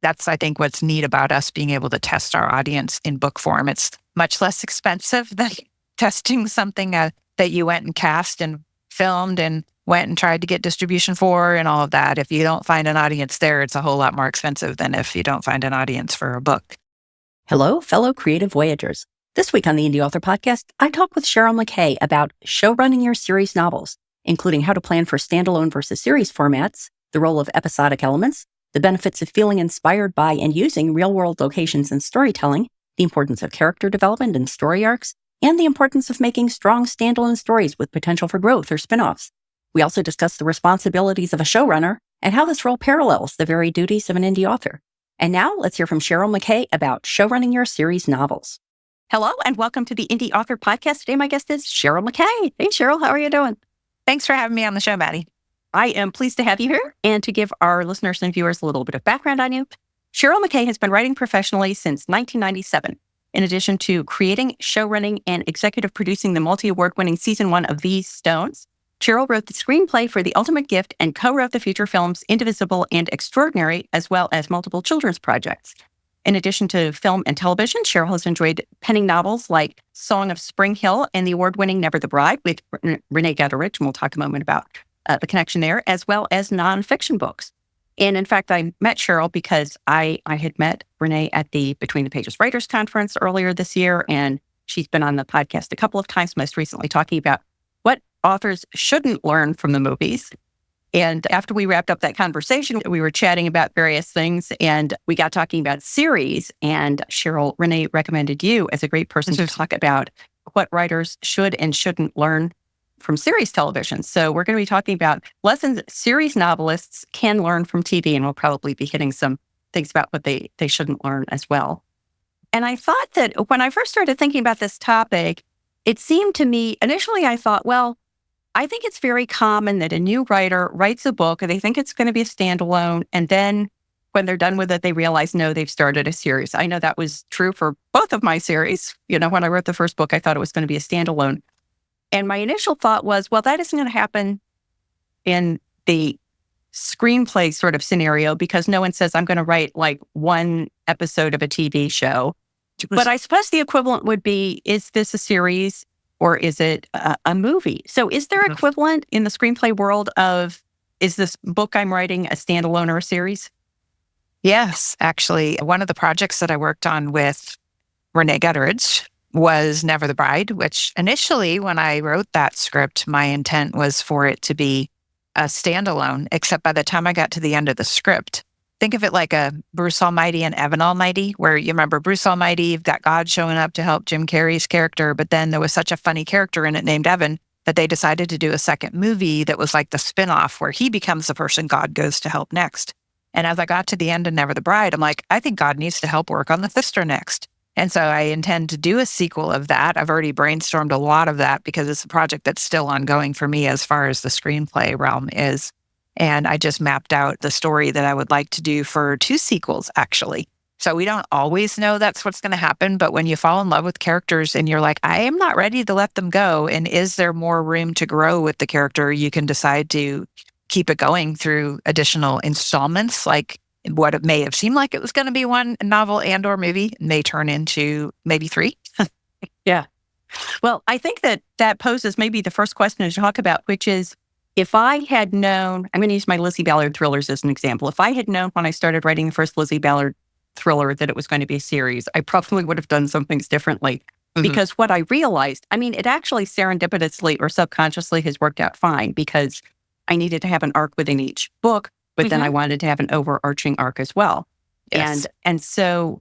That's, I think, what's neat about us being able to test our audience in book form. It's much less expensive than testing something that you went and cast and filmed and went and tried to get distribution for and all of that. If you don't find an audience there, it's a whole lot more expensive than if you don't find an audience for a book. Hello, fellow creative voyagers. This week on the Indy Author Podcast, I talk with Cheryl McKay about showrunning your series novels, including how to plan for standalone versus series formats, the role of episodic elements, the benefits of feeling inspired by and using real-world locations in storytelling, the importance of character development and story arcs, and the importance of making strong standalone stories with potential for growth or spinoffs. We also discuss the responsibilities of a showrunner and how this role parallels the very duties of an indie author. And now let's hear from Cheryl McKay about showrunning your series novels. Hello, and welcome to the Indie Author Podcast. Today, my guest is Cheryl McKay. Hey, Cheryl, how are you doing? Thanks for having me on the show, Matty. I am pleased to have you here. And to give our listeners and viewers a little bit of background on you, Cheryl McKay has been writing professionally since 1997. In addition to creating, showrunning, and executive producing the multi-award-winning Season 1 of These Stones, Cheryl wrote the screenplay for The Ultimate Gift and co-wrote the feature films Indivisible and Extraordinary, as well as multiple children's projects. In addition to film and television, Cheryl has enjoyed penning novels like Song of Springhill and the award-winning Never the Bride with Rene Gutteridge, and we'll talk a moment about the connection there, as well as nonfiction books. And in fact, I met Cheryl because I had met Rene at the Between the Pages Writers Conference earlier this year, and she's been on the podcast a couple of times, most recently talking about what authors shouldn't learn from the movies. And after we wrapped up that conversation, we were chatting about various things, and we got talking about series. And Cheryl, Rene recommended you as a great person to talk about what writers should and shouldn't learn from series television. So we're going to be talking about lessons series novelists can learn from TV, and we'll probably be hitting some things about what they shouldn't learn as well. And I thought that when I first started thinking about this topic, it seemed to me, initially I thought, well, I think it's very common that a new writer writes a book and they think it's going to be a standalone. And then when they're done with it, they realize, no, they've started a series. I know that was true for both of my series. You know, when I wrote the first book, I thought it was going to be a standalone. And my initial thought was, well, that isn't going to happen in the screenplay sort of scenario because no one says I'm going to write like one episode of a TV show. But I suppose the equivalent would be, is this a series or is it a movie? So is there equivalent in the screenplay world of, is this book I'm writing a standalone or a series? Yes, actually, one of the projects that I worked on with Rene Gutteridge was Never the Bride, which initially, when I wrote that script, my intent was for it to be a standalone, except by the time I got to the end of the script, think of it like a Bruce Almighty and Evan Almighty, where you remember Bruce Almighty, you've got God showing up to help Jim Carrey's character, but then there was such a funny character in it named Evan that they decided to do a second movie that was like the spinoff where he becomes the person God goes to help next. And as I got to the end of Never the Bride, I'm like, I think God needs to help work on the sister next. And so I intend to do a sequel of that. I've already brainstormed a lot of that because it's a project that's still ongoing for me as far as the screenplay realm is. And I just mapped out the story that I would like to do for 2 sequels, actually. So we don't always know that's what's going to happen. But when you fall in love with characters and you're like, I am not ready to let them go. And is there more room to grow with the character? You can decide to keep it going through additional installments, like what it may have seemed like it was going to be one novel and or movie may turn into maybe 3. Yeah. Well, I think that poses maybe the first question to talk about, which is, if I had known, I'm going to use my Lizzie Ballard thrillers as an example. If I had known when I started writing the first Lizzie Ballard thriller that it was going to be a series, I probably would have done some things differently. Because what I realized, I mean, it actually serendipitously or subconsciously has worked out fine because I needed to have an arc within each book, but then I wanted to have an overarching arc as well. Yes. And so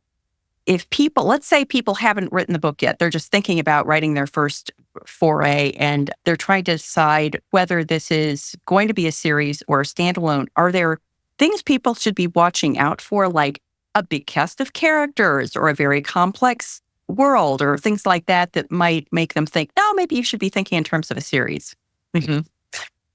if people, let's say people haven't written the book yet, they're just thinking about writing their first foray and they're trying to decide whether this is going to be a series or a standalone. Are there things people should be watching out for, like a big cast of characters or a very complex world or things like that that might make them think, no, maybe you should be thinking in terms of a series?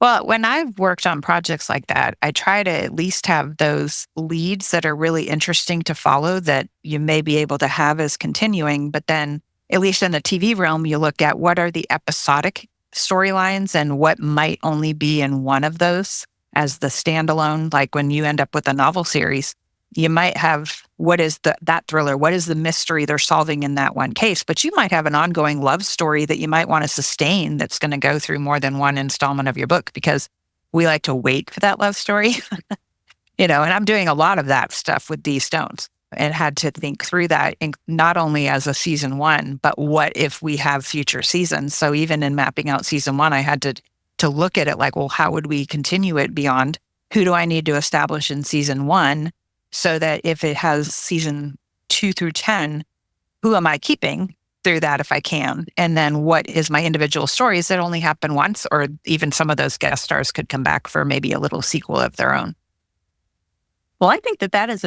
Well, when I've worked on projects like that, I try to at least have those leads that are really interesting to follow that you may be able to have as continuing. But then, at least in the TV realm, you look at what are the episodic storylines and what might only be in one of those as the standalone. Like when you end up with a novel series, You might have, what is that thriller? What is the mystery they're solving in that one case? But you might have an ongoing love story that you might want to sustain that's going to go through more than one installment of your book, because we like to wait for that love story. And I'm doing a lot of that stuff with these stones, and had to think through that, not only as a season one, but what if we have future seasons? So even in mapping out season one, I had to look at it like, well, how would we continue it beyond? Who do I need to establish in season one, so that if it has season 2 through 10, who am I keeping through that if I can? And then what is my individual stories that only happen once, or even some of those guest stars could come back for maybe a little sequel of their own. Well, I think that is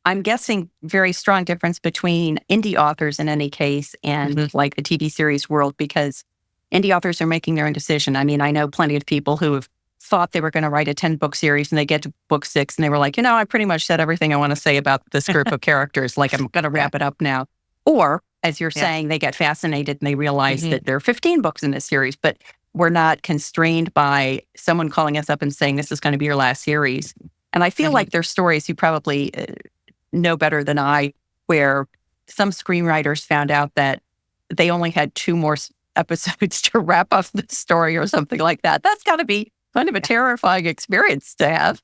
I'm guessing, very strong difference between indie authors in any case and like the TV series world, because indie authors are making their own decision. I mean, I know plenty of people who have thought they were going to write a 10-book series, and they get to book 6 and they were like, I pretty much said everything I want to say about this group of characters. Like, I'm going to wrap it up now. Or, as you're saying, they get fascinated and they realize that there are 15 books in this series, but we're not constrained by someone calling us up and saying, this is going to be your last series. And I feel like there's stories you probably know better than I, where some screenwriters found out that they only had 2 more episodes to wrap up the story or something like that. That's got to be kind of a terrifying experience to have.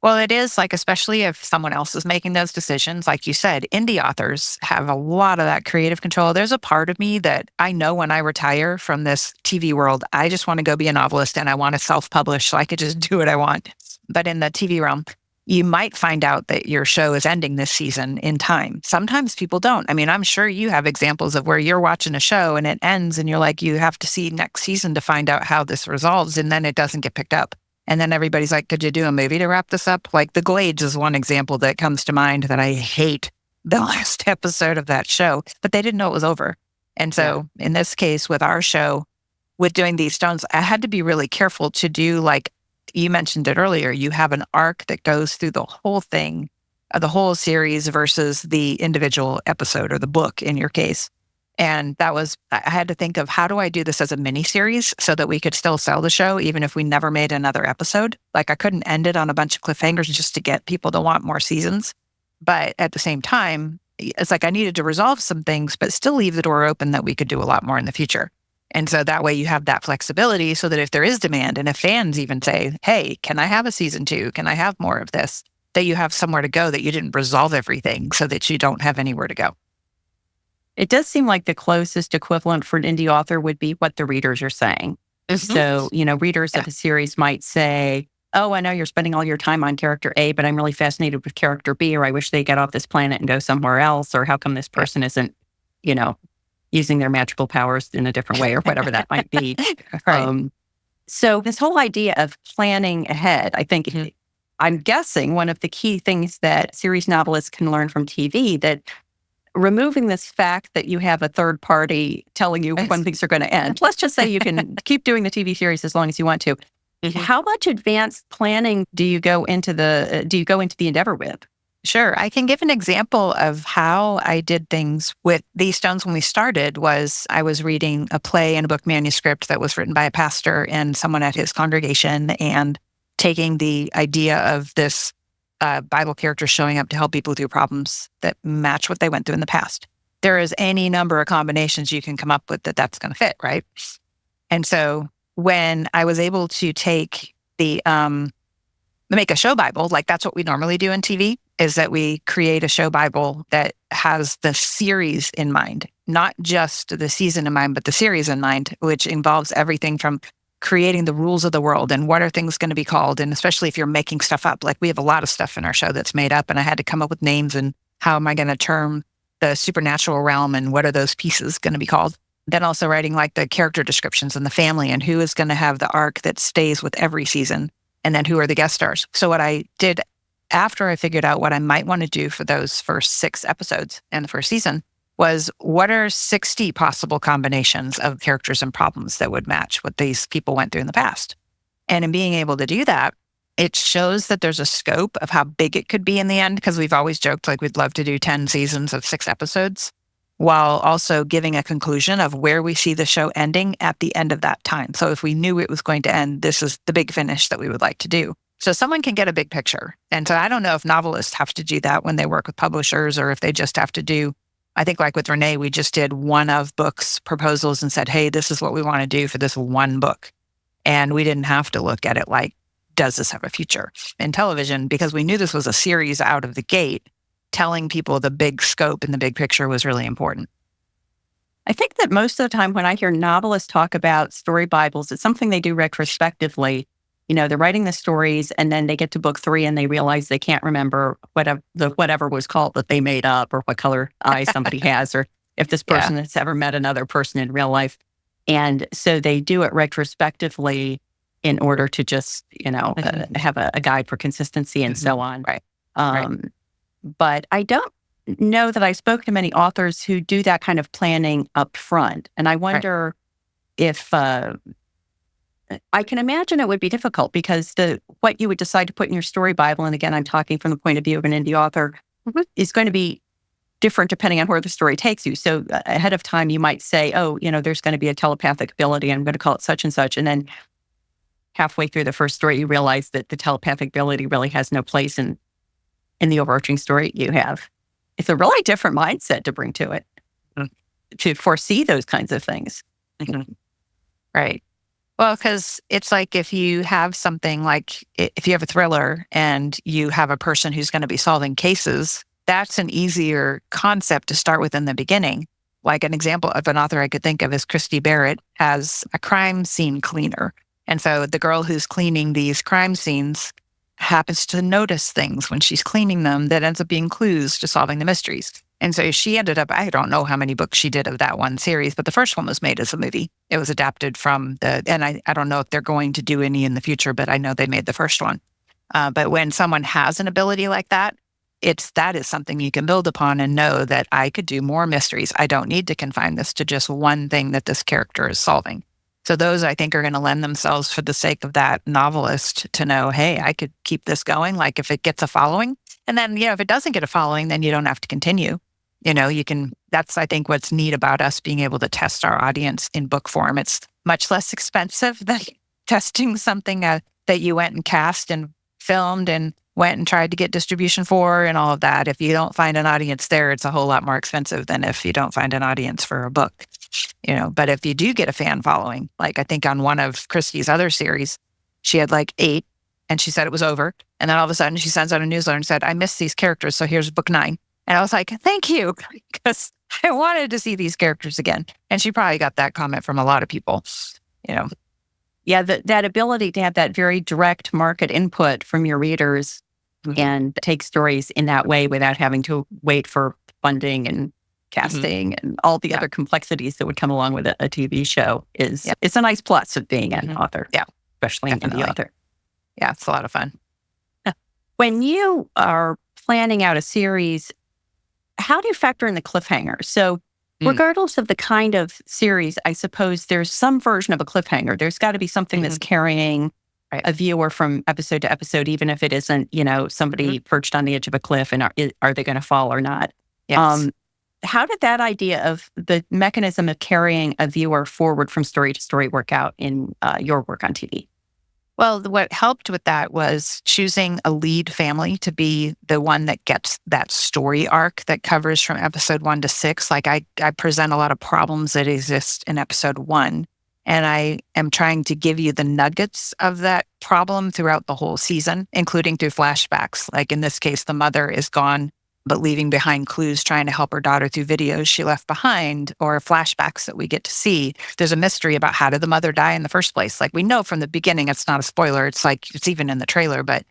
Well, it is, like, especially if someone else is making those decisions. Like you said, indie authors have a lot of that creative control. There's a part of me that I know when I retire from this TV world, I just want to go be a novelist and I want to self-publish so I could just do what I want. But in the TV realm, you might find out that your show is ending this season in time. Sometimes people don't. I mean, I'm sure you have examples of where you're watching a show and it ends and you're like, you have to see next season to find out how this resolves, and then it doesn't get picked up. And then everybody's like, could you do a movie to wrap this up? Like The Glades is one example that comes to mind, that I hate the last episode of that show, but they didn't know it was over. And so in this case, with our show, with doing these stones, I had to be really careful to do, like you mentioned it earlier, you have an arc that goes through the whole thing, the whole series versus the individual episode or the book in your case. And I had to think of, how do I do this as a mini series so that we could still sell the show even if we never made another episode? Like, I couldn't end it on a bunch of cliffhangers just to get people to want more seasons. But at the same time, it's like I needed to resolve some things, but still leave the door open that we could do a lot more in the future. And so that way you have that flexibility, so that if there is demand, and if fans even say, hey, can I have a season 2? Can I have more of this? That you have somewhere to go, that you didn't resolve everything so that you don't have anywhere to go. It does seem like the closest equivalent for an indie author would be what the readers are saying. So, readers of a series might say, oh, I know you're spending all your time on character A, but I'm really fascinated with character B, or I wish they get off this planet and go somewhere else, or how come this person isn't, using their magical powers in a different way, or whatever that might be. Right. So this whole idea of planning ahead, I think, I'm guessing one of the key things that series novelists can learn from TV, that removing this fact that you have a third party telling you when things are going to end. Let's just say you can keep doing the TV series as long as you want to. How much advanced planning do you go into the endeavor with? Sure. I can give an example of how I did things with these stones when we started. I was reading a play and a book manuscript that was written by a pastor and someone at his congregation, and taking the idea of this Bible character showing up to help people through problems that match what they went through in the past. There is any number of combinations you can come up with that's going to fit, right? And so when I was able to take make a show Bible, like that's what we normally do in TV, is that we create a show Bible that has the series in mind, not just the season in mind, but the series in mind, which involves everything from creating the rules of the world and what are things going to be called. And especially if you're making stuff up, like we have a lot of stuff in our show that's made up, and I had to come up with names and how am I going to term the supernatural realm and what are those pieces going to be called. Then also writing like the character descriptions and the family and who is going to have the arc that stays with every season, and then who are the guest stars. So what I did after I figured out what I might want to do for those first 6 episodes in the first season was, what are 60 possible combinations of characters and problems that would match what these people went through in the past? And in being able to do that, it shows that there's a scope of how big it could be in the end, because we've always joked like we'd love to do 10 seasons of 6 episodes, while also giving a conclusion of where we see the show ending at the end of that time. So if we knew it was going to end, this is the big finish that we would like to do. So someone can get a big picture. And so I don't know if novelists have to do that when they work with publishers or if they just have to do, I think like with Rene, we just did one of books proposals and said, hey, this is what we want to do for this one book. And we didn't have to look at it like, does this have a future in television? Because we knew this was a series out of the gate. Telling people the big scope and the big picture was really important. I think that most of the time when I hear novelists talk about story Bibles, it's something they do retrospectively. They're writing the stories and then they get to book 3 and they realize they can't remember whatever was called that they made up or what color eyes somebody has or if this person has ever met another person in real life. And so they do it retrospectively in order to just, have a guide for consistency and so on. Right. But I don't know that I spoke to many authors who do that kind of planning up front. And I wonder if I can imagine it would be difficult because what you would decide to put in your story Bible, and again, I'm talking from the point of view of an indie author, is going to be different depending on where the story takes you. So ahead of time, you might say, oh, there's going to be a telepathic ability. I'm going to call it such and such. And then halfway through the first story, you realize that the telepathic ability really has no place in the overarching story you have. It's a really different mindset to bring to it, to foresee those kinds of things. Right. Well, because it's like if you have something like, if you have a thriller and you have a person who's going to be solving cases, that's an easier concept to start with in the beginning. Like an example of an author I could think of is Christy Barrett has a crime scene cleaner. And so the girl who's cleaning these crime scenes happens to notice things when she's cleaning them that ends up being clues to solving the mysteries. And so she ended up, I don't know how many books she did of that one series, but the first one was made as a movie. It was adapted from and I don't know if they're going to do any in the future, but I know they made the first one. But when someone has an ability like that, that is something you can build upon and know that I could do more mysteries. I don't need to confine this to just one thing that this character is solving. So those, I think, are going to lend themselves for the sake of that novelist to know, hey, I could keep this going, like if it gets a following. And then, if it doesn't get a following, then you don't have to continue. That's, I think, what's neat about us being able to test our audience in book form. It's much less expensive than testing something that you went and cast and filmed and went and tried to get distribution for and all of that. If you don't find an audience there, it's a whole lot more expensive than if you don't find an audience for a book. But if you do get a fan following, like I think on one of Christie's other series, she had like 8 and she said it was over. And then all of a sudden she sends out a newsletter and said, I missed these characters, so here's book 9. And I was like, thank you, because I wanted to see these characters again. And she probably got that comment from a lot of people, Yeah, that ability to have that very direct market input from your readers and take stories in that way without having to wait for funding and casting and all the other complexities that would come along with a TV show it's a nice plus of being an author. Yeah, especially an indie author. Yeah, it's a lot of fun. When you are planning out a series, how do you factor in the cliffhanger? So regardless of the kind of series, I suppose there's some version of a cliffhanger. There's got to be something that's carrying a viewer from episode to episode, even if it isn't, somebody perched on the edge of a cliff and are they going to fall or not? Yes. How did that idea of the mechanism of carrying a viewer forward from story to story work out in your work on TV? Well, what helped with that was choosing a lead family to be the one that gets that story arc that covers from episode 1 to 6. Like I present a lot of problems that exist in episode 1, and I am trying to give you the nuggets of that problem throughout the whole season, including through flashbacks. Like in this case, the mother is gone, but leaving behind clues trying to help her daughter through videos she left behind or flashbacks that we get to see. There's a mystery about how did the mother die in the first place? Like we know from the beginning, it's not a spoiler. It's like, it's even in the trailer, but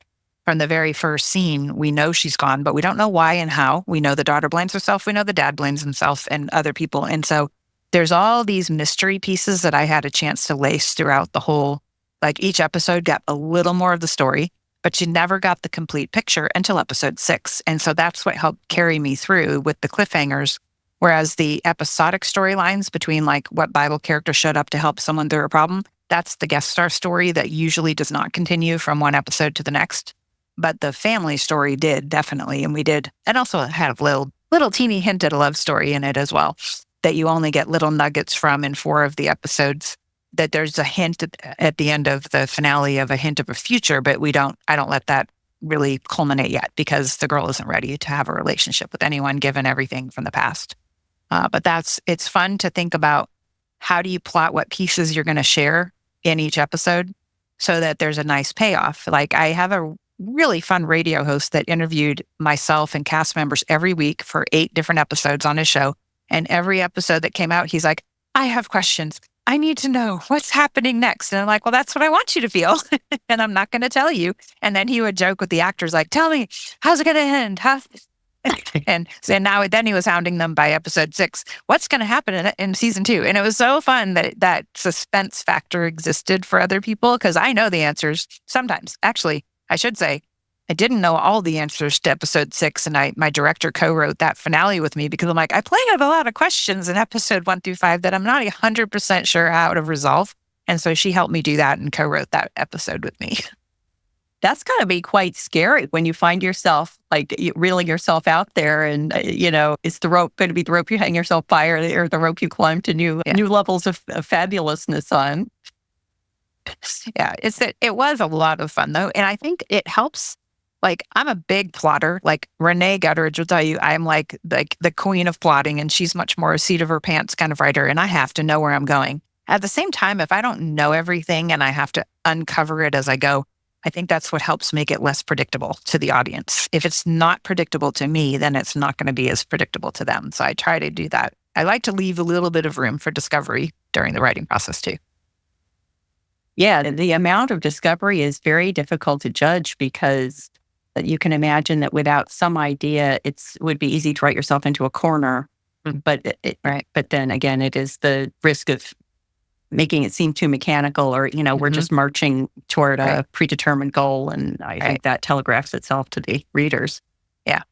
from the very first scene, we know she's gone, but we don't know why and how. We know the daughter blames herself. We know the dad blames himself and other people. And so there's all these mystery pieces that I had a chance to lace throughout the whole, like each episode got a little more of the story, but you never got the complete picture until episode 6. And so that's what helped carry me through with the cliffhangers. Whereas the episodic storylines between like what Bible character showed up to help someone through a problem, that's the guest star story that usually does not continue from one episode to the next. But the family story did, definitely. And we did, and also had a little teeny hint at a love story in it as well, that you only get little nuggets from in 4 of the episodes. that there's a hint at the end of the finale of a hint of a future, but I don't let that really culminate yet because the girl isn't ready to have a relationship with anyone given everything from the past. But it's fun to think about how do you plot what pieces you're going to share in each episode so that there's a nice payoff. Like I have a really fun radio host that interviewed myself and cast members every week for 8 different episodes on his show. And every episode that came out, he's like, I have questions. I need to know what's happening next. And I'm like, well, that's what I want you to feel. And I'm not going to tell you. And then he would joke with the actors like, tell me, how's it going to end? And then he was hounding them by episode 6. What's going to happen in season 2? And it was so fun that suspense factor existed for other people because I know the answers sometimes. Actually, I should say, I didn't know all the answers to episode 6, and my director co-wrote that finale with me because I'm like, I planted a lot of questions in episode 1 through 5 that I'm not 100% sure how to resolve. And so she helped me do that and co-wrote that episode with me. That's got to be quite scary when you find yourself like reeling yourself out there and, is the rope going to be the rope you hang yourself by or the rope you climb to new levels of fabulousness on? Yeah, it was a lot of fun though. And I think it helps. Like I'm a big plotter. Like Rene Gutteridge will tell you, I'm like the queen of plotting, and she's much more a seat of her pants kind of writer. And I have to know where I'm going. At the same time, if I don't know everything and I have to uncover it as I go, I think that's what helps make it less predictable to the audience. If it's not predictable to me, then it's not going to be as predictable to them. So I try to do that. I like to leave a little bit of room for discovery during the writing process too. Yeah, the amount of discovery is very difficult to judge because you can imagine that without some idea, it would be easy to write yourself into a corner. But But then again, it is the risk of making it seem too mechanical or, we're just marching toward a predetermined goal. And I think that telegraphs itself to the readers. Yeah.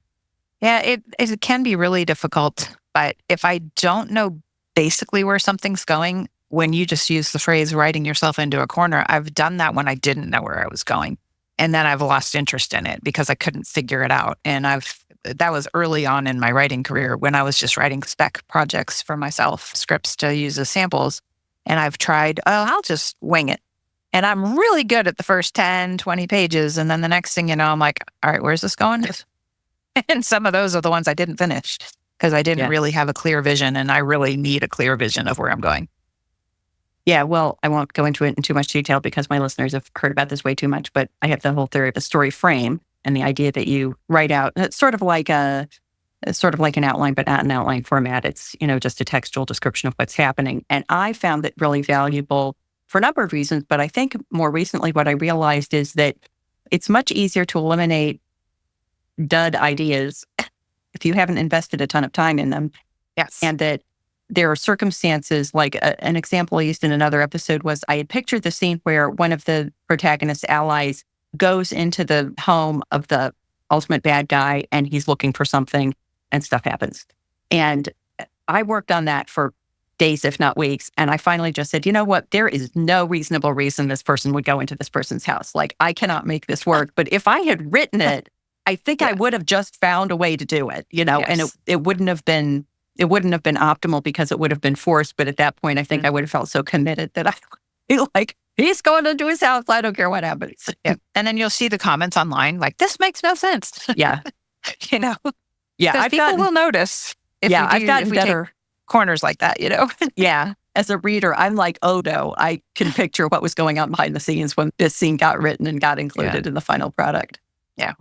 Yeah, it can be really difficult. But if I don't know basically where something's going, when you just use the phrase writing yourself into a corner, I've done that when I didn't know where I was going. And then I've lost interest in it because I couldn't figure it out. And that was early on in my writing career when I was just writing spec projects for myself, scripts to use as samples. And I've tried, I'll just wing it. And I'm really good at the first 10, 20 pages. And then the next thing you know, I'm like, all right, where's this going? And some of those are the ones I didn't finish because I didn't really have a clear vision. And I really need a clear vision of where I'm going. Yeah, well, I won't go into it in too much detail because my listeners have heard about this way too much, but I have the whole theory of the story frame and the idea that you write out. It's sort of like an outline, but not an outline format. It's, just a textual description of what's happening. And I found that really valuable for a number of reasons, but I think more recently what I realized is that it's much easier to eliminate dud ideas if you haven't invested a ton of time in them. Yes. And that there are circumstances, like an example I used in another episode was I had pictured the scene where one of the protagonist's allies goes into the home of the ultimate bad guy and he's looking for something and stuff happens. And I worked on that for days, if not weeks. And I finally just said, you know what? There is no reasonable reason this person would go into this person's house. Like, I cannot make this work. But if I had written it, I think I would have just found a way to do it, and it wouldn't have been optimal because it would have been forced. But at that point, I think I would have felt so committed that I would be like, he's going into his house. I don't care what happens. Yeah. And then you'll see the comments online like, this makes no sense. Yeah. Yeah. People will notice if I've gotten better take corners like that, Yeah. As a reader, I'm like, oh no, I can picture what was going on behind the scenes when this scene got written and got included in the final product. Yeah.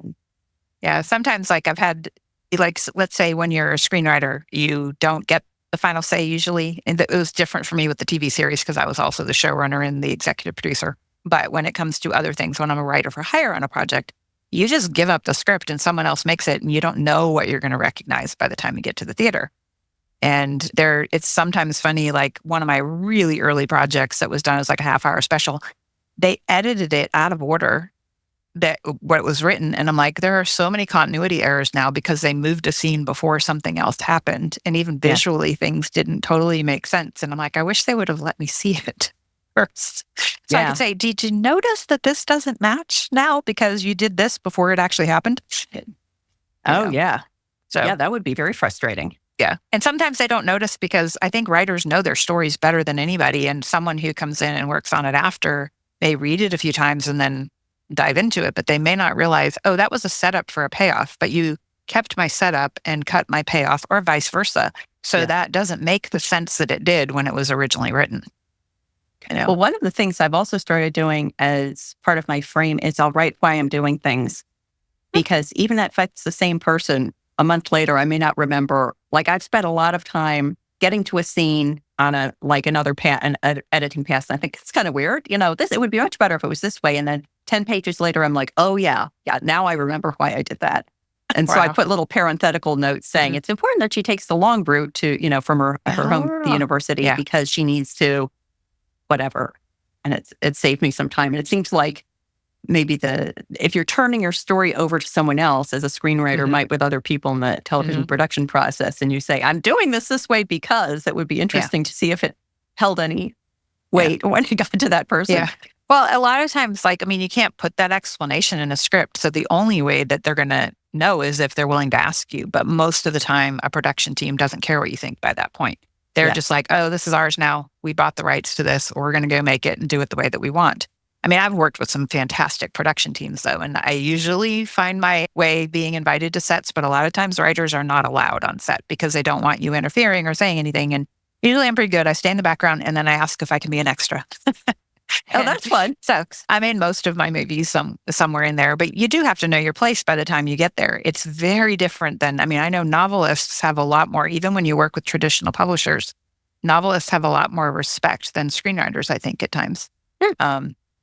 Yeah. Sometimes I've had, let's say when you're a screenwriter, you don't get the final say usually. And it was different for me with the TV series because I was also the showrunner and the executive producer. But when it comes to other things, when I'm a writer for hire on a project, you just give up the script and someone else makes it and you don't know what you're going to recognize by the time you get to the theater. And it's sometimes funny, like one of my really early projects that was done as like a half-hour special, they edited it out of order that what was written. And I'm like, there are so many continuity errors now because they moved a scene before something else happened. And even visually, things didn't totally make sense. And I'm like, I wish they would have let me see it first. So I could say, did you notice that this doesn't match now because you did this before it actually happened? Oh, yeah. So that would be very frustrating. Yeah. And sometimes they don't notice because I think writers know their stories better than anybody. And someone who comes in and works on it after, they read it a few times and then dive into it, but they may not realize, oh, that was a setup for a payoff, but you kept my setup and cut my payoff, or vice versa. So that doesn't make the sense that it did when it was originally written. Well, one of the things I've also started doing as part of my frame is I'll write why I'm doing things. Because even if it's the same person, a month later, I may not remember. Like, I've spent a lot of time getting to a scene on another editing pass. And I think it's kind of weird. It would be much better if it was this way. And then 10 pages later, I'm like, oh yeah, now I remember why I did that. And so I put little parenthetical notes saying it's important that she takes the long route to, from her home to the university because she needs to whatever. And it saved me some time. And it seems like maybe if you're turning your story over to someone else as a screenwriter might with other people in the television production process, and you say, I'm doing this way because, it would be interesting to see if it held any weight when it got to that person. Yeah. Well, a lot of times, you can't put that explanation in a script. So the only way that they're going to know is if they're willing to ask you. But most of the time, a production team doesn't care what you think by that point. They're just like, oh, this is ours now. We bought the rights to this, or we're going to go make it and do it the way that we want. I've worked with some fantastic production teams, though, and I usually find my way being invited to sets, but a lot of times writers are not allowed on set because they don't want you interfering or saying anything. And usually I'm pretty good. I stay in the background, and then I ask if I can be an extra. Oh, that's fun. So I'm in most of my movies somewhere in there, but you do have to know your place by the time you get there. It's very different than, I know novelists have a lot more, even when you work with traditional publishers, novelists have a lot more respect than screenwriters, I think, at times.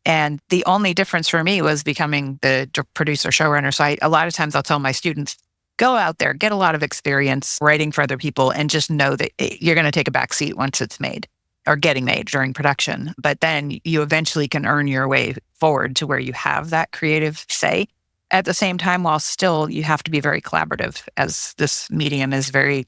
And the only difference for me was becoming the producer showrunner. So a lot of times I'll tell my students, go out there, get a lot of experience writing for other people, and just know that you're going to take a back seat once it's made or getting made during production. But then you eventually can earn your way forward to where you have that creative say. At the same time, while still you have to be very collaborative, as this medium is very,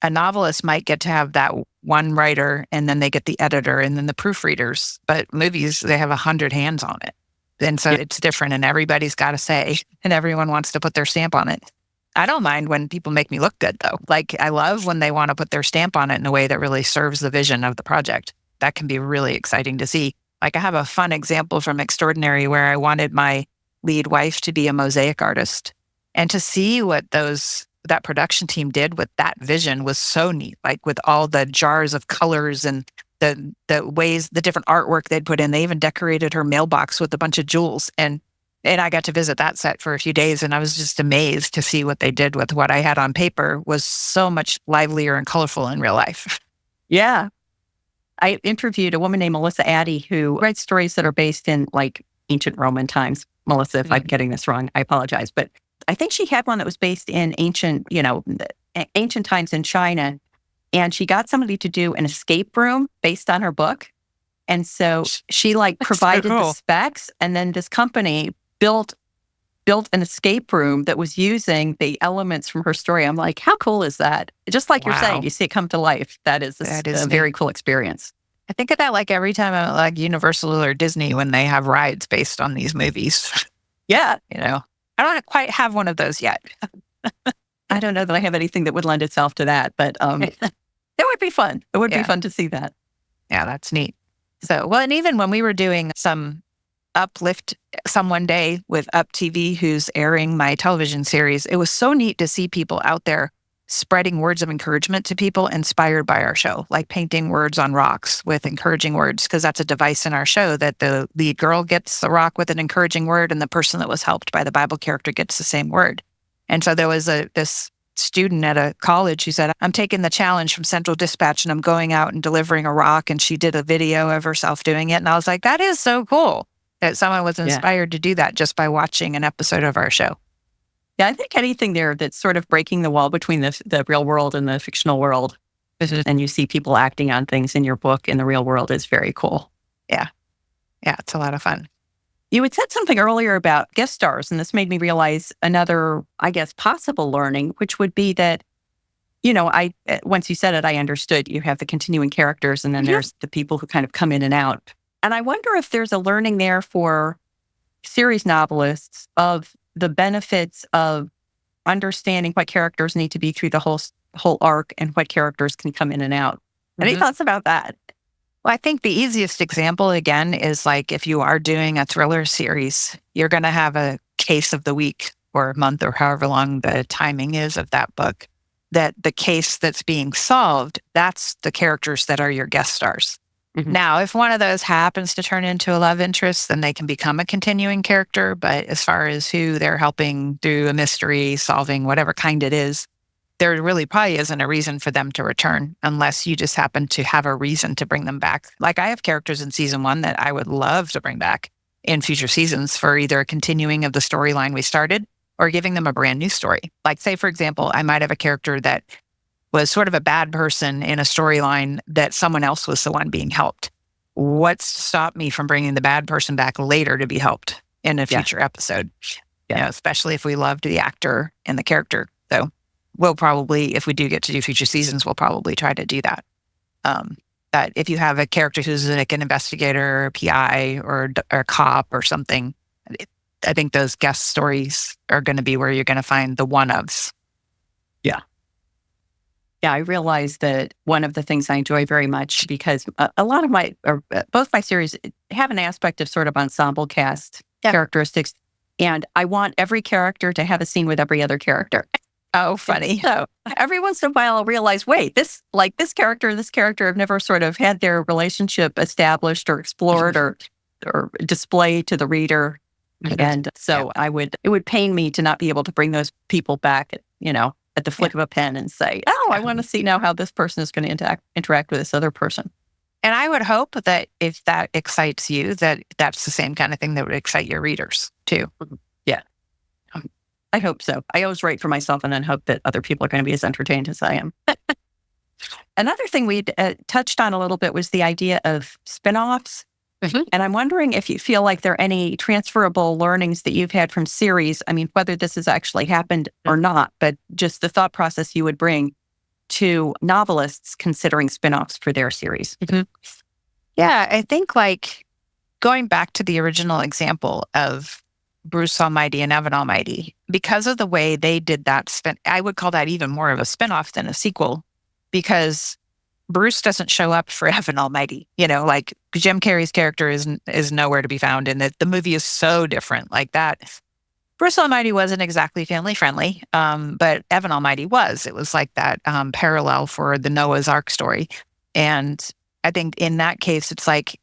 a novelist might get to have that one writer, and then they get the editor and then the proofreaders. But movies, they have 100 hands on it. And so it's different, and everybody's got to say, and everyone wants to put their stamp on it. I don't mind when people make me look good, though. I love when they want to put their stamp on it in a way that really serves the vision of the project. That can be really exciting to see. I have a fun example from Extraordinary where I wanted my lead wife to be a mosaic artist. And to see what that production team did with that vision was so neat, with all the jars of colors and the ways, the different artwork they'd put in. They even decorated her mailbox with a bunch of jewels. And I got to visit that set for a few days, and I was just amazed to see what they did with what I had on paper was so much livelier and colorful in real life. Yeah. I interviewed a woman named Melissa Addy who writes stories that are based in ancient Roman times. Melissa, if I'm getting this wrong, I apologize. But I think she had one that was based in ancient times in China. And she got somebody to do an escape room based on her book. And so she provided the specs, and then this company built an escape room that was using the elements from her story. I'm like, how cool is that? Just like you're saying, you see it come to life. That is a very cool experience. I think of that every time I'm at Universal or Disney when they have rides based on these movies. Yeah. I don't quite have one of those yet. I don't know that I have anything that would lend itself to that, but it would be fun. It would be fun to see that. Yeah, that's neat. So, well, and even when we were doing some Uplift Someone Day with Up TV, who's airing my television series, it was so neat to see people out there spreading words of encouragement to people inspired by our show, painting words on rocks with encouraging words, because that's a device in our show that the lead girl gets the rock with an encouraging word, and the person that was helped by the Bible character gets the same word. And so there was this student at a college who said, I'm taking the challenge from Central Dispatch and I'm going out and delivering a rock. And she did a video of herself doing it. And I was like, that is so cool that someone was inspired to do that just by watching an episode of our show. Yeah, I think anything there that's sort of breaking the wall between the real world and the fictional world, and you see people acting on things in your book in the real world, is very cool. Yeah. Yeah, it's a lot of fun. You had said something earlier about guest stars, and this made me realize another, possible learning, which would be that, once you said it, I understood you have the continuing characters, and then there's the people who kind of come in and out. And I wonder if there's a learning there for series novelists of the benefits of understanding what characters need to be through the whole whole arc and what characters can come in and out. Any thoughts about that? Well, I think the easiest example, again, is like if you are doing a thriller series, you're going to have a case of the week or month or however long the timing is of that book, that the case that's being solved, that's the characters that are your guest stars. Now, if one of those happens to turn into a love interest, then they can become a continuing character. But as far as who they're helping through a mystery, solving whatever kind it is, there really probably isn't a reason for them to return unless you just happen to have a reason to bring them back. Like I have characters in season 1 that I would love to bring back in future seasons for either a continuing of the storyline we started or giving them a brand new story. Like say, for example, I might have a character that was sort of a bad person in a storyline that someone else was the one being helped. What's to stop me from bringing the bad person back later to be helped in a future episode? You know, especially if we loved the actor and the character. So we'll probably, if we do get to do future seasons, we'll probably try to do that. But if you have a character who's like an investigator, or PI, or a cop or something, I think those guest stories are going to be where you're going to find the one-ofs. Yeah, I realize that one of the things I enjoy very much, because a lot of both my series have an aspect of sort of ensemble cast characteristics, and I want every character to have a scene with every other character. Oh, funny. So every once in a while I'll realize, wait, this character have never sort of had their relationship established or explored or displayed to the reader. And so it would pain me to not be able to bring those people back, at the flick of a pen and say, I want to see now how this person is going to interact with this other person. And I would hope that if that excites you, that's the same kind of thing that would excite your readers too. Yeah. I hope so. I always write for myself and then hope that other people are going to be as entertained as I am. Another thing we touched on a little bit was the idea of spinoffs. And I'm wondering if you feel like there are any transferable learnings that you've had from series. I mean, whether this has actually happened or not, but just the thought process you would bring to novelists considering spinoffs for their series. Yeah, I think like going back to the original example of Bruce Almighty and Evan Almighty, because of the way they did that, I would call that even more of a spinoff than a sequel, because Bruce doesn't show up for Evan Almighty. Like Jim Carrey's character is nowhere to be found, and the movie is so different like that. Bruce Almighty wasn't exactly family friendly, but Evan Almighty was. It was like that parallel for the Noah's Ark story. And I think in that case, it's like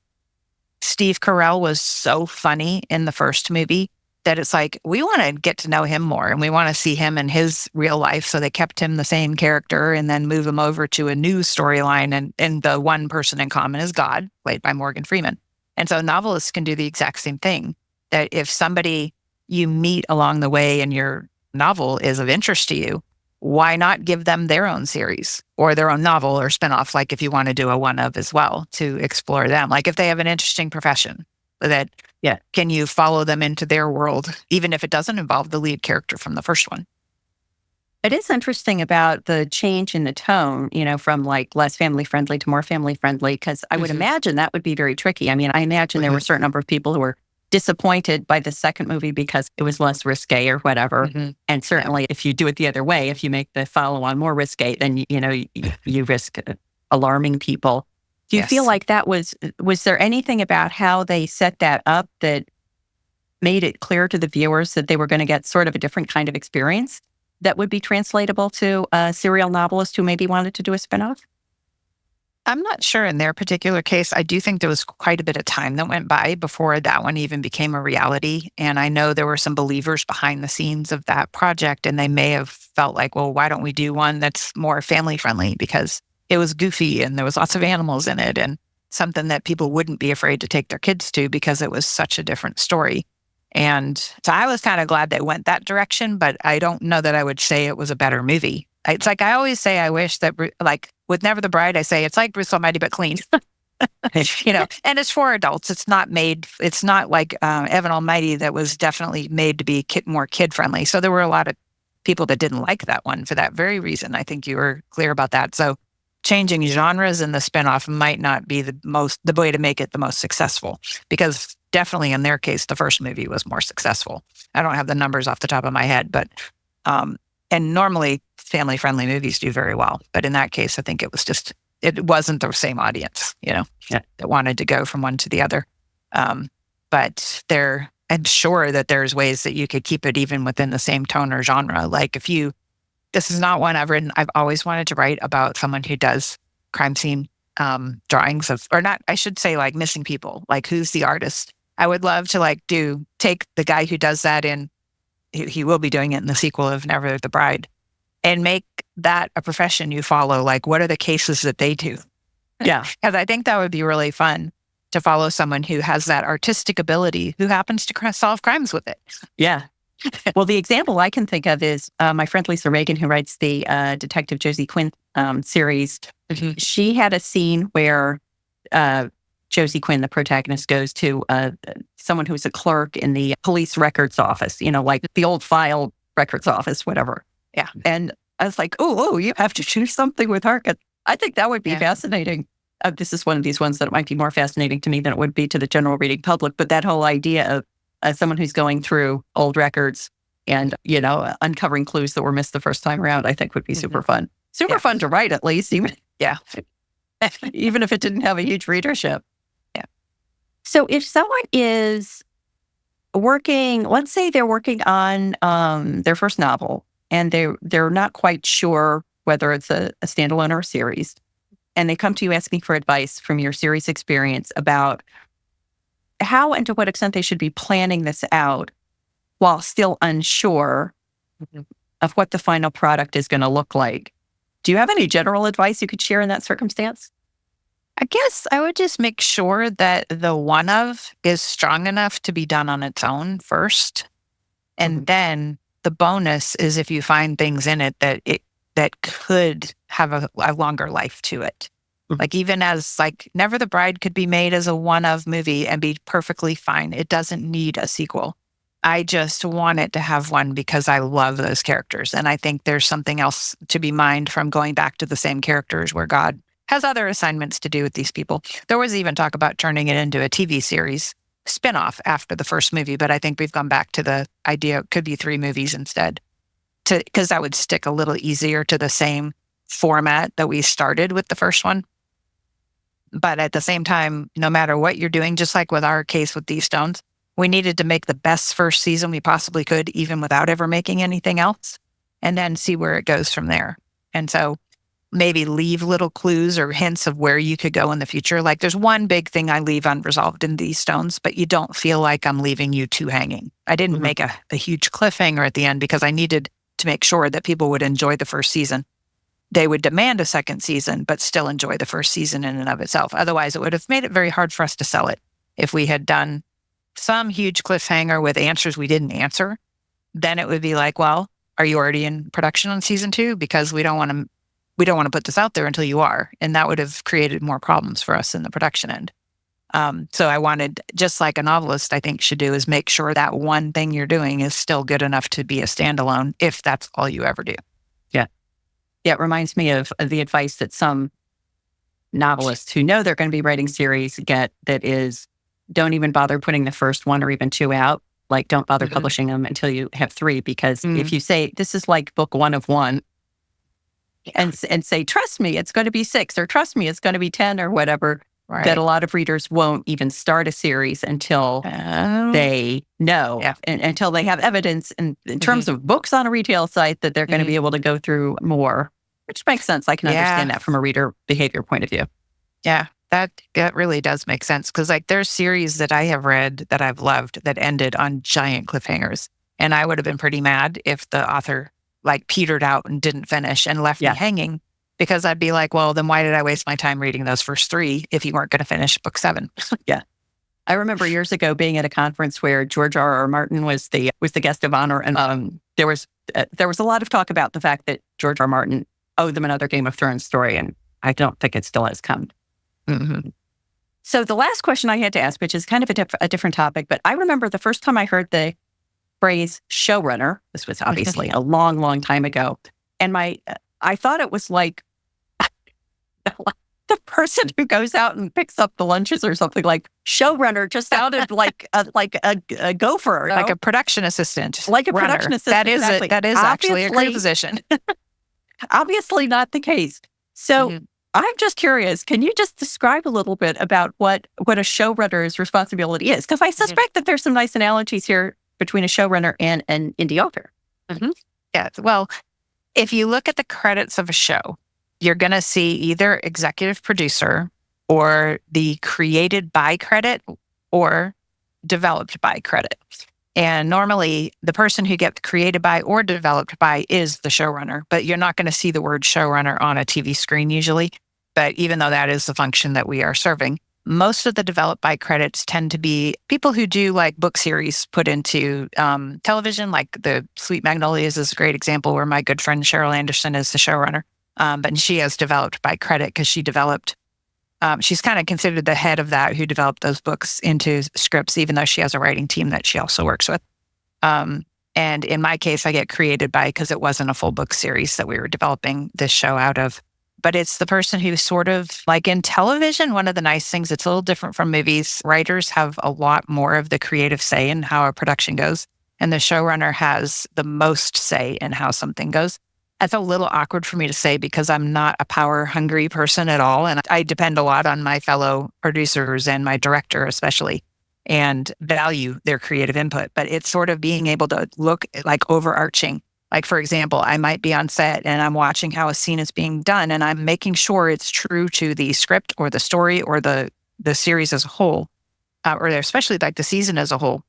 Steve Carell was so funny in the first movie that it's like, we want to get to know him more and we want to see him in his real life. So they kept him the same character and then move him over to a new storyline. And the one person in common is God, played by Morgan Freeman. And so novelists can do the exact same thing, that if somebody you meet along the way in your novel is of interest to you, why not give them their own series or their own novel or spinoff? Like if you want to do a one of as well to explore them, like if they have an interesting profession that, can you follow them into their world, even if it doesn't involve the lead character from the first one? It is interesting about the change in the tone, from like less family friendly to more family friendly, because I would imagine that would be very tricky. I mean, I imagine there were a certain number of people who were disappointed by the second movie because it was less risque or whatever. And certainly if you do it the other way, if you make the follow-on more risque, then, you risk alarming people. Do you feel like that was there anything about how they set that up that made it clear to the viewers that they were going to get sort of a different kind of experience that would be translatable to a serial novelist who maybe wanted to do a spinoff? I'm not sure in their particular case. I do think there was quite a bit of time that went by before that one even became a reality. And I know there were some believers behind the scenes of that project, and they may have felt like, well, why don't we do one that's more family friendly? Because it was goofy and there was lots of animals in it and something that people wouldn't be afraid to take their kids to because it was such a different story. And so I was kind of glad they went that direction, but I don't know that I would say it was a better movie. It's like I always say, I wish that, like with Never the Bride, I say it's like Bruce Almighty, but clean. And it's for adults. It's not like Evan Almighty that was definitely made to be more kid friendly. So there were a lot of people that didn't like that one for that very reason. I think you were clear about that. So changing genres in the spinoff might not be the way to make it the most successful, because definitely in their case, the first movie was more successful. I don't have the numbers off the top of my head, but And normally family-friendly movies do very well. But in that case, I think it wasn't the same audience, that wanted to go from one to the other. But I'm sure that there's ways that you could keep it even within the same tone or genre. Like this is not one I've written. I've always wanted to write about someone who does crime scene drawings I should say like missing people, like who's the artist. I would love to take the guy who does that he will be doing it in the sequel of Never the Bride, and make that a profession you follow. Like, what are the cases that they do? Yeah. Because I think that would be really fun to follow someone who has that artistic ability, who happens to solve crimes with it. Yeah. Well, the example I can think of is my friend Lisa Reagan, who writes the Detective Josie Quinn series. Mm-hmm. She had a scene where Josie Quinn, the protagonist, goes to someone who's a clerk in the police records office, like the old file records office, whatever. Yeah. And I was like, oh, you have to do something with her. I think that would be fascinating. This is one of these ones that might be more fascinating to me than it would be to the general reading public. But that whole idea of someone who's going through old records and, uncovering clues that were missed the first time around, I think would be super fun. Super fun to write, at least, even if it didn't have a huge readership. Yeah. So if someone is working, let's say they're working on their first novel, and they're not quite sure whether it's a standalone or a series, and they come to you asking for advice from your series experience about how and to what extent they should be planning this out while still unsure of what the final product is going to look like. Do you have any general advice you could share in that circumstance? I guess I would just make sure that the one of is strong enough to be done on its own first. And then the bonus is if you find things in it that could have a longer life to it. Like even as Never the Bride could be made as a one of movie and be perfectly fine. It doesn't need a sequel. I just want it to have one because I love those characters. And I think there's something else to be mined from going back to the same characters where God has other assignments to do with these people. There was even talk about turning it into a TV series spinoff after the first movie, but I think we've gone back to the idea it could be 3 movies instead, because that would stick a little easier to the same format that we started with the first one. But at the same time, no matter what you're doing, just like with our case with These Stones, we needed to make the best first season we possibly could, even without ever making anything else, and then see where it goes from there. And so maybe leave little clues or hints of where you could go in the future. Like there's one big thing I leave unresolved in These Stones, but you don't feel like I'm leaving you two hanging. I didn't make a huge cliffhanger at the end because I needed to make sure that people would enjoy the first season. They would demand a second season, but still enjoy the first season in and of itself. Otherwise, it would have made it very hard for us to sell it. If we had done some huge cliffhanger with answers we didn't answer, then it would be like, well, are you already in production on season 2? Because we don't want to put this out there until you are. And that would have created more problems for us in the production end. So I wanted, just like a novelist, I think should do, is make sure that one thing you're doing is still good enough to be a standalone, if that's all you ever do. Yeah, it reminds me of the advice that some novelists who know they're going to be writing series get, that is, don't even bother putting the first 1 or even 2 out. Like, don't bother publishing them until you have 3, because if you say, this is like book 1 of 1, and say, trust me, it's going to be 6, or trust me, it's going to be 10 or whatever, that a lot of readers won't even start a series until they know, and until they have evidence in terms of books on a retail site that they're going to be able to go through more, which makes sense. I can understand that from a reader behavior point of view. Yeah, that really does make sense. Because there's series that I have read that I've loved that ended on giant cliffhangers. And I would have been pretty mad if the author petered out and didn't finish and left me hanging, because I'd be like, well, then why did I waste my time reading those first 3 if you weren't going to finish book 7? Yeah. I remember years ago being at a conference where George R.R. Martin was the guest of honor. And there was a lot of talk about the fact that George R. Martin owed them another Game of Thrones story. And I don't think it still has come. So the last question I had to ask, which is kind of a different topic, but I remember the first time I heard the phrase showrunner, this was obviously a long, long time ago. And I thought it was like the person who goes out and picks up the lunches or something, like showrunner just sounded like a gopher. Like a production assistant. Like a runner. production assistant. That is exactly. that is actually a career position. Obviously not the case. So I'm just curious, can you just describe a little bit about what a showrunner's responsibility is? Because I suspect that there's some nice analogies here between a showrunner and an indie author. Yeah. Well, if you look at the credits of a show, you're going to see either executive producer or the created by credit or developed by credit. And normally the person who gets created by or developed by is the showrunner, but you're not going to see the word showrunner on a TV screen usually. But even though that is the function that we are serving, most of the developed by credits tend to be people who do like book series put into television, like the Sweet Magnolias is a great example where my good friend Cheryl Anderson is the showrunner. But she has developed by credit because she developed, she's kind of considered the head of that who developed those books into scripts, even though she has a writing team that she also works with. And in my case, I get created by because it wasn't a full book series that we were developing this show out of. But it's the person who's sort of like in television, one of the nice things, it's a little different from movies. Writers have a lot more of the creative say in how a production goes. And the showrunner has the most say in how something goes. That's a little awkward for me to say because I'm not a power-hungry person at all. And I depend a lot on my fellow producers and my director especially, and value their creative input. But it's sort of being able to look like overarching. Like, for example, I might be on set and I'm watching how a scene is being done and I'm making sure it's true to the script or the story or the series as a whole, or especially like the season as a whole,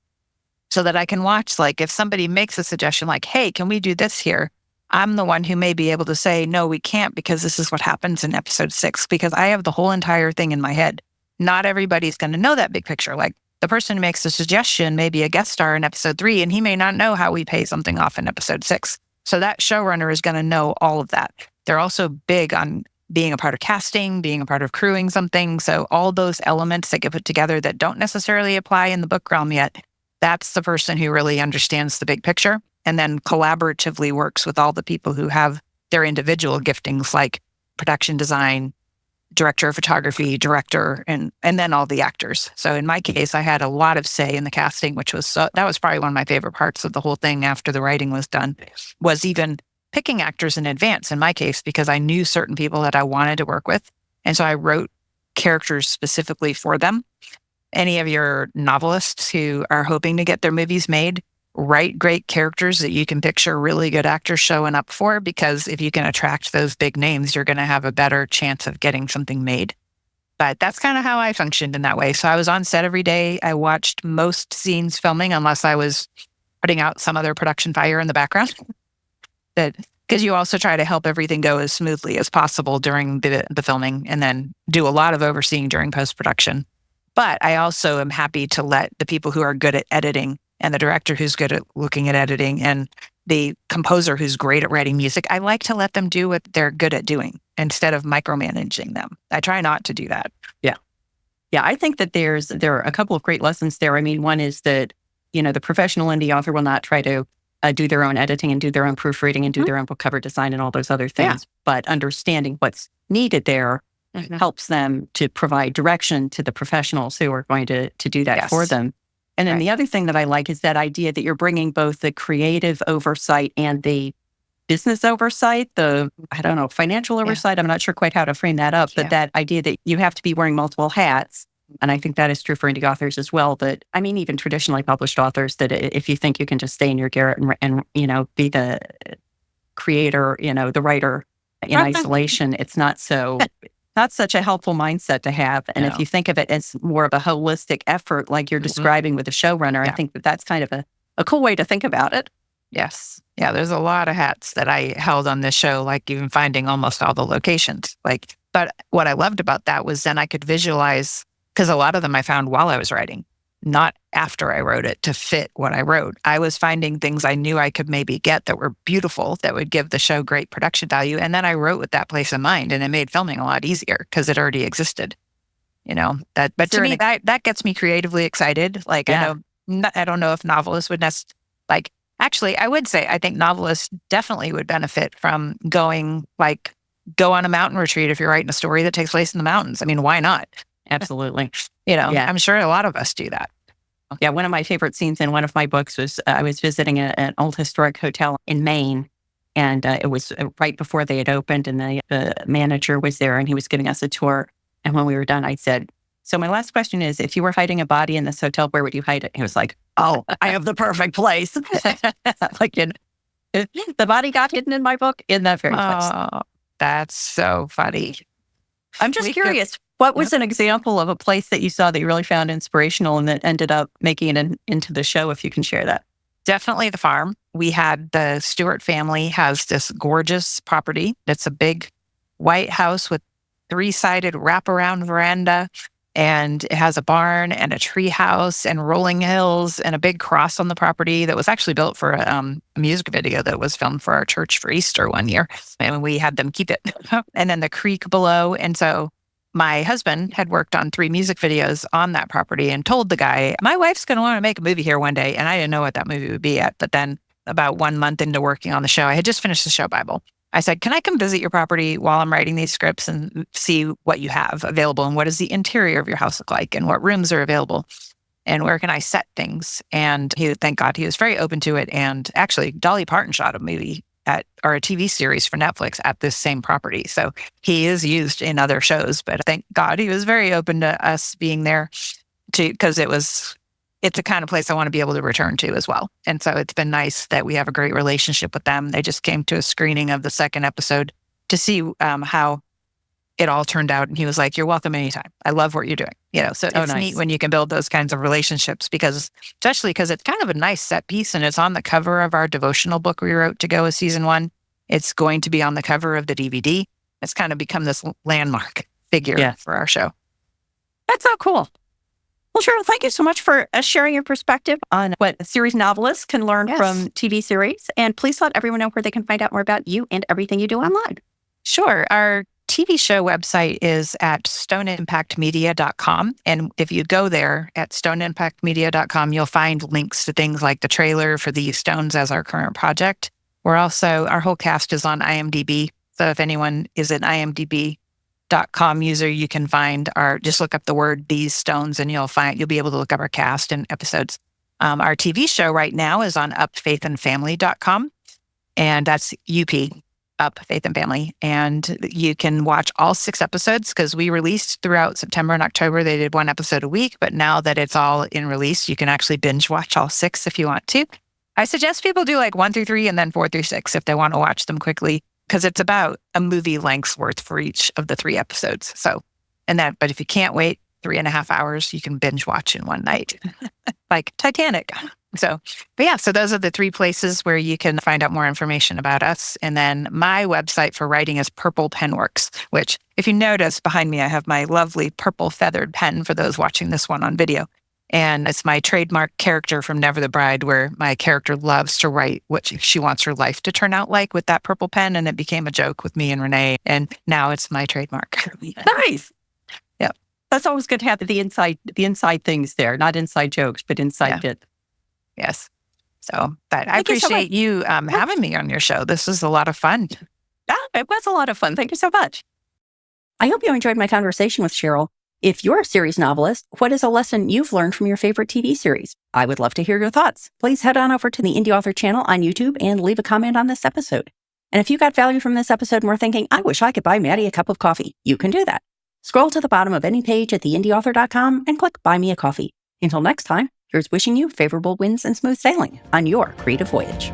so that I can watch, like if somebody makes a suggestion like, hey, can we do this here? I'm the one who may be able to say, no, we can't because this is what happens in episode 6, because I have the whole entire thing in my head. Not everybody's going to know that big picture. Like the person who makes the suggestion may be a guest star in episode 3, and he may not know how we pay something off in episode 6. So that showrunner is going to know all of that. They're also big on being a part of casting, being a part of crewing something. So all those elements that get put together that don't necessarily apply in the book realm yet, that's the person who really understands the big picture and then collaboratively works with all the people who have their individual giftings like production design, director of photography, director, and then all the actors. So in my case, I had a lot of say in the casting, which was that was probably one of my favorite parts of the whole thing after the writing was done, was even picking actors in advance in my case, because I knew certain people that I wanted to work with. And so I wrote characters specifically for them. Any of your novelists who are hoping to get their movies made, write great characters that you can picture really good actors showing up for, because if you can attract those big names, you're going to have a better chance of getting something made. But that's kind of how I functioned in that way. So I was on set every day. I watched most scenes filming unless I was putting out some other production fire in the background. Because you also try to help everything go as smoothly as possible during the filming and then do a lot of overseeing during post-production. But I also am happy to let the people who are good at editing and the director who's good at looking at editing and the composer who's great at writing music, I like to let them do what they're good at doing instead of micromanaging them. I try not to do that. Yeah, I think that there are a couple of great lessons there. I mean, one is that, the professional indie author will not try to do their own editing and do their own proofreading and do their own book cover design and all those other things. But understanding what's needed there helps them to provide direction to the professionals who are going to do that for them. And then the other thing that I like is that idea that you're bringing both the creative oversight and the business oversight, financial oversight. I'm not sure quite how to frame that up, but that idea that you have to be wearing multiple hats. And I think that is true for indie authors as well. That, I mean, even traditionally published authors, that if you think you can just stay in your garret and be the creator, the writer in isolation, it's not such a helpful mindset to have. And if you think of it as more of a holistic effort, like you're describing with a showrunner, I think that's kind of a cool way to think about it. Yes. Yeah, there's a lot of hats that I held on this show, like even finding almost all the locations. But what I loved about that was then I could visualize, because a lot of them I found while I was writing, not after I wrote it to fit what I wrote. I was finding things I knew I could maybe get that were beautiful, that would give the show great production value. And then I wrote with that place in mind, and it made filming a lot easier because it already existed. But to me, that gets me creatively excited. I don't know if novelists would actually, I would say I think novelists definitely would benefit from going go on a mountain retreat if you're writing a story that takes place in the mountains. I mean, why not? Absolutely. I'm sure a lot of us do that. Yeah, one of my favorite scenes in one of my books was I was visiting an old historic hotel in Maine, and it was right before they had opened, and the manager was there, and he was giving us a tour. And when we were done, I said, "So my last question is, if you were hiding a body in this hotel, where would you hide it?" He was like, "Oh, I have the perfect place." Like the body got hidden in my book in that very place. Oh, that's so funny. I'm just curious. What was an example of a place that you saw that you really found inspirational and that ended up making it into the show, if you can share that? Definitely the farm. We had the Stewart family has this gorgeous property. It's a big white house with 3-sided wraparound veranda, and it has a barn and a tree house and rolling hills and a big cross on the property that was actually built for a music video that was filmed for our church for Easter one year. And we had them keep it. And then the creek below. And so my husband had worked on 3 music videos on that property and told the guy, my wife's going to want to make a movie here one day. And I didn't know what that movie would be yet. But then about 1 month into working on the show, I had just finished the show Bible. I said, can I come visit your property while I'm writing these scripts and see what you have available? And what does the interior of your house look like? And what rooms are available? And where can I set things? And thank God, he was very open to it. And actually, Dolly Parton shot a movie or a TV series for Netflix at this same property. So he is used in other shows, but thank God he was very open to us being there because it's the kind of place I want to be able to return to as well. And so it's been nice that we have a great relationship with them. They just came to a screening of the 2nd episode to see how it all turned out. And he was like, you're welcome anytime. I love what you're doing. So it's neat when you can build those kinds of relationships especially because it's kind of a nice set piece and it's on the cover of our devotional book we wrote to go with season 1. It's going to be on the cover of the DVD. It's kind of become this landmark figure for our show. That's so cool. Well, Cheryl, thank you so much for sharing your perspective on what series novelists can learn from TV series. And please let everyone know where they can find out more about you and everything you do online. Sure. Our TV show website is at stoneimpactmedia.com. And if you go there at stoneimpactmedia.com, you'll find links to things like the trailer for the Stones as our current project. Our whole cast is on IMDb. So if anyone is an IMDb.com user, you can find just look up the word These Stones and you'll be able to look up our cast and episodes. Our TV show right now is on upfaithandfamily.com. And that's UP. Up Faith and Family. And you can watch all 6 episodes because we released throughout September and October. They did 1 episode a week, but now that it's all in release, you can actually binge watch all 6 if you want to. I suggest people do like 1 through 3 and then 4 through 6 if they want to watch them quickly because it's about a movie length's worth for each of the 3 episodes. But if you can't wait 3.5 hours, you can binge watch in one night, like Titanic. So those are the 3 places where you can find out more information about us. And then my website for writing is Purple Penworks, which if you notice behind me, I have my lovely purple feathered pen for those watching this one on video. And it's my trademark character from Never the Bride, where my character loves to write what she wants her life to turn out like with that purple pen. And it became a joke with me and Rene. And now it's my trademark. Nice. Yeah. That's always good to have the inside things there, not inside jokes, but inside bit. Yes. So, but I appreciate you having me on your show. This was a lot of fun. It was a lot of fun. Thank you so much. I hope you enjoyed my conversation with Cheryl. If you're a series novelist, what is a lesson you've learned from your favorite TV series? I would love to hear your thoughts. Please head on over to the Indy Author channel on YouTube and leave a comment on this episode. And if you got value from this episode and were thinking, I wish I could buy Matty a cup of coffee, you can do that. Scroll to the bottom of any page at theindyauthor.com and click Buy Me a Coffee. Until next time, here's wishing you favorable winds and smooth sailing on your creative voyage.